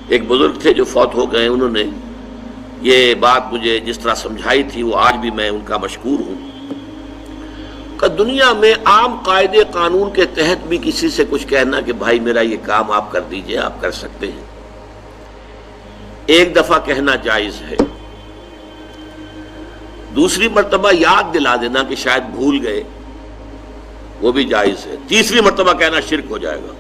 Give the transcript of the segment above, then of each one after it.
ایک بزرگ تھے جو فوت ہو گئے، انہوں نے یہ بات مجھے جس طرح سمجھائی تھی وہ آج بھی میں ان کا مشکور ہوں کہ دنیا میں عام قاعدے قانون کے تحت بھی کسی سے کچھ کہنا کہ بھائی میرا یہ کام آپ کر دیجئے، آپ کر سکتے ہیں، ایک دفعہ کہنا جائز ہے، دوسری مرتبہ یاد دلا دینا کہ شاید بھول گئے وہ بھی جائز ہے، تیسری مرتبہ کہنا شرک ہو جائے گا،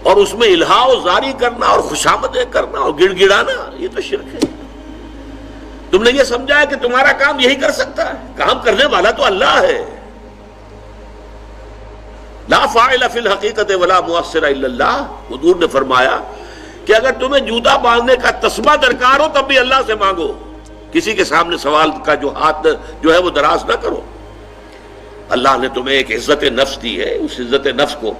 اور اس میں الہا و زاری کرنا اور خوشامدیں کرنا اور گڑ گڑانا یہ تو شرک ہے۔ تم نے یہ سمجھا ہے کہ تمہارا کام یہی کر سکتا ہے، کام کرنے والا تو اللہ ہے، لا فاعل فی الحقیقت ولا مؤثر الا اللہ۔ حضور نے فرمایا کہ اگر تمہیں جوتا باندھنے کا تسبہ درکار ہو تب بھی اللہ سے مانگو، کسی کے سامنے سوال کا جو ہاتھ جو ہے وہ دراز نہ کرو۔ اللہ نے تمہیں ایک عزت نفس دی ہے، اس عزت نفس کو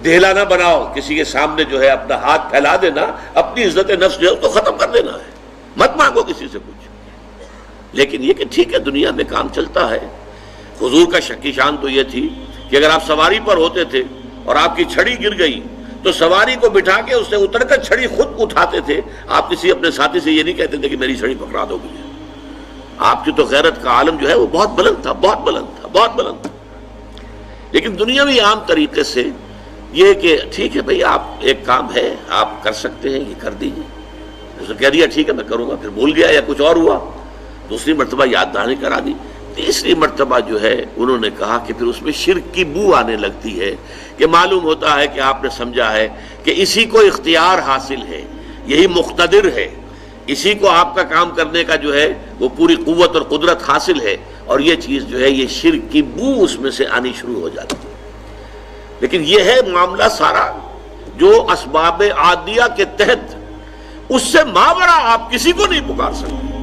دہلا نہ بناؤ، کسی کے سامنے جو ہے اپنا ہاتھ پھیلا دینا، اپنی عزت نفس جو ہے اس کو ختم کر دینا ہے، مت مانگو کسی سے کچھ۔ لیکن یہ کہ ٹھیک ہے دنیا میں کام چلتا ہے۔ حضور کا شکی شان تو یہ تھی کہ اگر آپ سواری پر ہوتے تھے اور آپ کی چھڑی گر گئی تو سواری کو بٹھا کے اس سے اتر کر چھڑی خود اٹھاتے تھے، آپ کسی اپنے ساتھی سے یہ نہیں کہتے تھے کہ میری چھڑی پکڑا دو مجھے۔ آپ کی تو غیرت کا عالم جو ہے وہ بہت بلند تھا، بہت بلند تھا، بہت بلند تھا۔ لیکن دنیاوی عام طریقے سے یہ کہ ٹھیک ہے بھئی آپ ایک کام ہے آپ کر سکتے ہیں، یہ کر دیجیے، اسے کہہ دیا ٹھیک ہے میں کروں گا، پھر بھول گیا یا کچھ اور ہوا، دوسری مرتبہ یاد دہانی کرا دی، تیسری مرتبہ جو ہے انہوں نے کہا کہ پھر اس میں شرک کی بو آنے لگتی ہے کہ معلوم ہوتا ہے کہ آپ نے سمجھا ہے کہ اسی کو اختیار حاصل ہے، یہی مقتدر ہے، اسی کو آپ کا کام کرنے کا جو ہے وہ پوری قوت اور قدرت حاصل ہے، اور یہ چیز جو ہے یہ شرک کی بو اس میں سے آنی شروع ہو جاتی ہے۔ لیکن یہ ہے معاملہ سارا جو اسباب عادیہ کے تحت، اس سے ماورا آپ کسی کو نہیں پکار سکتے۔